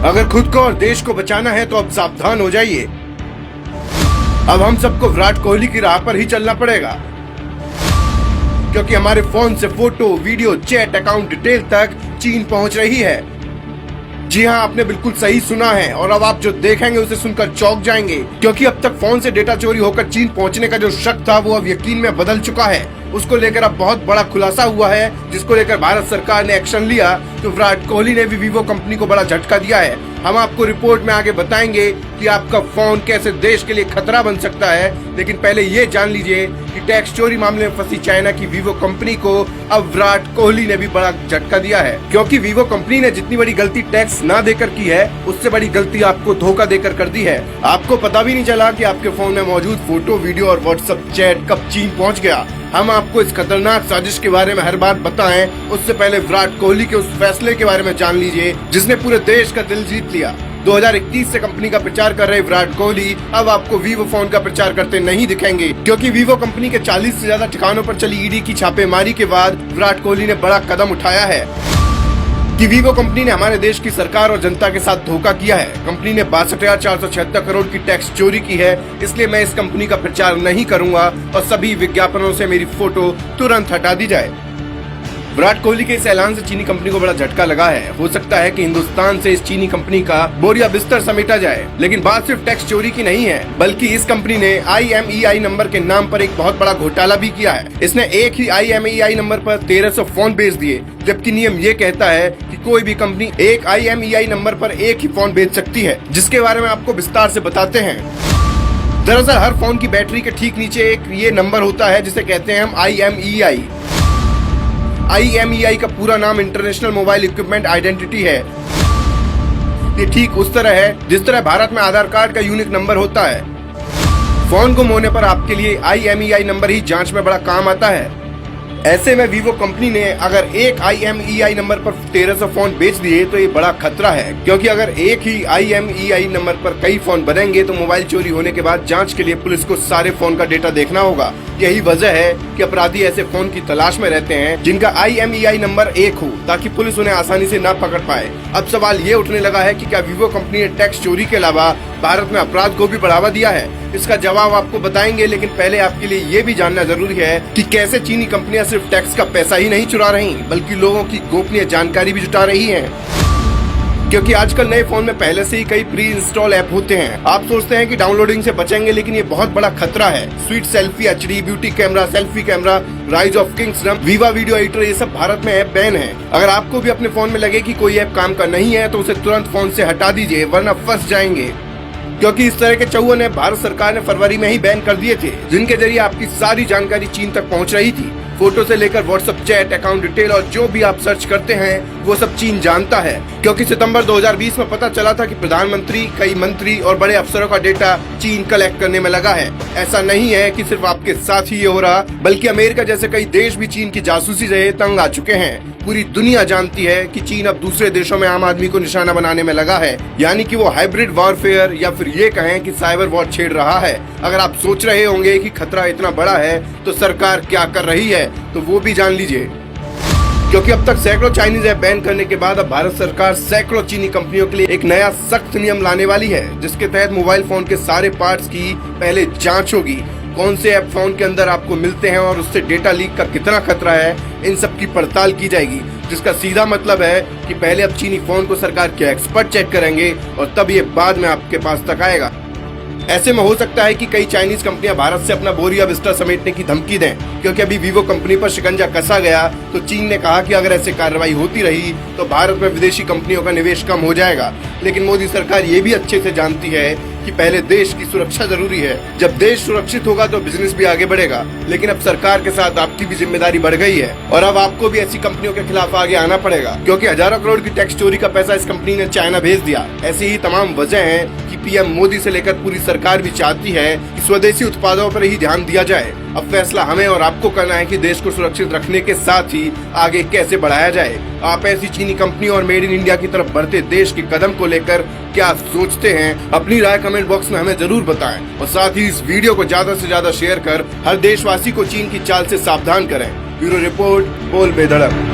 अगर खुद को और देश को बचाना है तो अब सावधान हो जाइए। अब हम सबको विराट कोहली की राह पर ही चलना पड़ेगा, क्योंकि हमारे फोन से photo, video, chat, account detail तक चीन पहुंच रही है। जी हाँ, आपने बिल्कुल सही सुना है, और अब आप जो देखेंगे उसे सुनकर चौंक जाएंगे, क्योंकि अब तक फोन से डेटा चोरी होकर चीन पहुंचने का जो शक था वो अब यकीन में बदल चुका है। उसको लेकर अब बहुत बड़ा खुलासा हुआ है, जिसको लेकर भारत सरकार ने एक्शन लिया। तो विराट कोहली ने भी वीवो कंपनी को बड़ा झटका दिया है। हम आपको रिपोर्ट में आगे बताएंगे कि आपका फोन कैसे देश के लिए खतरा बन सकता है, लेकिन पहले ये जान लीजिए कि टैक्स चोरी मामले में फंसी चाइना की वीवो कंपनी को अब विराट कोहली ने भी बड़ा झटका दिया है, क्योंकि वीवो कंपनी ने जितनी बड़ी गलती टैक्स ना देकर की है, उससे बड़ी गलती आपको धोखा देकर कर दी है। आपको पता भी नहीं चला कि आपके फोन में मौजूद फोटो, वीडियो और व्हाट्सएप चैट कब चीन पहुँच गया। हम आपको इस खतरनाक साजिश के बारे में हर बात बताएं, उससे पहले विराट कोहली के उस फैसले के बारे में जान लीजिए जिसने पूरे देश का दिल जीत लिया। 2021 से कंपनी का प्रचार कर रहे विराट कोहली अब आपको वीवो फोन का प्रचार करते नहीं दिखेंगे, क्योंकि वीवो कंपनी के 40 से ज्यादा ठिकानों पर चली ईडी की छापेमारी के बाद विराट कोहली ने बड़ा कदम उठाया है कि वीवो कंपनी ने हमारे देश की सरकार और जनता के साथ धोखा किया है। कंपनी ने 62,476 करोड़ की टैक्स चोरी की है, इसलिए मैं इस कंपनी का प्रचार नहीं करूंगा और सभी विज्ञापनों से मेरी फोटो तुरंत हटा दी जाए। विराट कोहली के इस ऐलान से चीनी कंपनी को बड़ा झटका लगा है। हो सकता है कि हिंदुस्तान से इस चीनी कंपनी का बोरिया बिस्तर समेटा जाए, लेकिन बात सिर्फ टैक्स चोरी की नहीं है, बल्कि इस कंपनी ने IMEI नंबर के नाम पर एक बहुत बड़ा घोटाला भी किया है। इसने एक ही IMEI नंबर पर 1300 फोन बेच दिए, जबकि नियम ये कहता है कि कोई भी कंपनी एक IMEI नंबर पर एक ही फोन बेच सकती है, जिसके बारे में आपको विस्तार से बताते हैं। दरअसल हर फोन की बैटरी के ठीक नीचे एक ये नंबर होता है जिसे कहते हैं हम IMEI। IMEI का पूरा नाम इंटरनेशनल मोबाइल इक्विपमेंट आइडेंटिटी है। ये ठीक उस तरह है जिस तरह भारत में आधार कार्ड का यूनिक नंबर होता है। फोन गुम होने पर आपके लिए IMEI नंबर ही जांच में बड़ा काम आता है। ऐसे में वीवो कंपनी ने अगर एक IMEI नंबर पर 1300 फोन बेच दिए तो ये बड़ा खतरा है, क्योंकि अगर एक ही IMEI नंबर पर कई फोन बनेंगे तो मोबाइल चोरी होने के बाद जांच के लिए पुलिस को सारे फोन का डेटा देखना होगा। यही वजह है कि अपराधी ऐसे फोन की तलाश में रहते हैं जिनका IMEI नंबर एक हो, ताकि पुलिस उन्हें आसानी से न पकड़ पाए। अब सवाल ये उठने लगा है कि क्या वीवो कंपनी ने टैक्स चोरी के अलावा भारत में अपराध को भी बढ़ावा दिया है? इसका जवाब आपको बताएंगे, लेकिन पहले आपके लिए ये भी जानना जरूरी है कि कैसे चीनी कंपनियां सिर्फ टैक्स का पैसा ही नहीं चुरा रही, बल्कि लोगों की गोपनीय जानकारी भी जुटा रही हैं। क्योंकि आजकल नए फोन में पहले से ही कई प्री इंस्टॉल ऐप होते हैं। आप सोचते हैं कि डाउनलोडिंग से बचेंगे, लेकिन ये बहुत बड़ा खतरा है। Sweet selfie, HD, beauty camera, selfie camera, rise of kingdoms, viva video editor, ये सब भारत में ऐप बैन है। अगर आपको भी अपने फोन में लगे कि कोई ऐप काम का नहीं है तो उसे तुरंत फोन से हटा दीजिए, वरना फंस जाएंगे। क्योंकि इस तरह के 54 ऐप भारत सरकार ने फरवरी में ही बैन कर दिए थे, जिनके जरिए आपकी सारी जानकारी चीन तक पहुंच रही थी। फोटो से लेकर व्हाट्सएप चैट, अकाउंट डिटेल और जो भी आप सर्च करते हैं वो सब चीन जानता है। क्योंकि सितंबर 2020 में पता चला था कि प्रधानमंत्री, कई मंत्री और बड़े अफसरों का डेटा चीन कलेक्ट करने में लगा है। ऐसा नहीं है कि सिर्फ आपके साथ ही ये हो रहा, बल्कि अमेरिका जैसे कई देश भी चीन की जासूसी से तंग आ चुके हैं। पूरी दुनिया जानती है कि चीन अब दूसरे देशों में आम आदमी को निशाना बनाने में लगा है, यानी कि वो हाइब्रिड वॉरफेयर या फिर ये कहें कि साइबर वॉर छेड़ रहा है। अगर आप सोच रहे होंगे कि खतरा इतना बड़ा है तो सरकार क्या कर रही है, तो वो भी जान लीजिए। क्योंकि अब तक सैकड़ों चाइनीज ऐप बैन करने के बाद अब भारत सरकार सैकड़ों चीनी कंपनियों के लिए एक नया सख्त नियम लाने वाली है, जिसके तहत मोबाइल फोन के सारे पार्ट्स की पहले जांच होगी। कौन से ऐप फोन के अंदर आपको मिलते हैं और उससे डेटा लीक का कितना खतरा है, इन सब की पड़ताल की जाएगी। जिसका सीधा मतलब है कि पहले अब चीनी फोन को सरकार के एक्सपर्ट चेक करेंगे और तब ये बाद में आपके पास तक आएगा। ऐसे में हो सकता है कि कई चाइनीज कंपनियां भारत से अपना बोरिया बिस्तर समेटने की धमकी दें, क्योंकि अभी वीवो कंपनी पर शिकंजा कसा गया तो चीन ने कहा कि अगर ऐसे कार्रवाई होती रही तो भारत में विदेशी कंपनियों का निवेश कम हो जाएगा। लेकिन मोदी सरकार ये भी अच्छे से जानती है कि पहले देश की सुरक्षा जरूरी है। जब देश सुरक्षित होगा तो बिजनेस भी आगे बढ़ेगा। लेकिन अब सरकार के साथ आपकी भी जिम्मेदारी बढ़ गई है और अब आपको भी ऐसी कंपनियों के खिलाफ आगे आना पड़ेगा, क्योंकि हजारों करोड़ की टैक्स चोरी का पैसा इस कंपनी ने चाइना भेज दिया। ऐसी ही तमाम वजह है कि PM मोदी से लेकर पूरी सरकार भी चाहती है कि स्वदेशी उत्पादों पर ही ध्यान दिया जाए। अब फैसला हमें और आपको करना है कि देश को सुरक्षित रखने के साथ ही आगे कैसे बढ़ाया जाए। आप ऐसी चीनी कंपनी और मेड इन इंडिया की तरफ बढ़ते देश के कदम को लेकर क्या सोचते हैं, अपनी राय कमेंट बॉक्स में हमें जरूर बताएं और साथ ही इस वीडियो को ज्यादा से ज्यादा शेयर कर हर देशवासी को चीन की चाल से सावधान करें। ब्यूरो रिपोर्ट, बोल बेधड़क।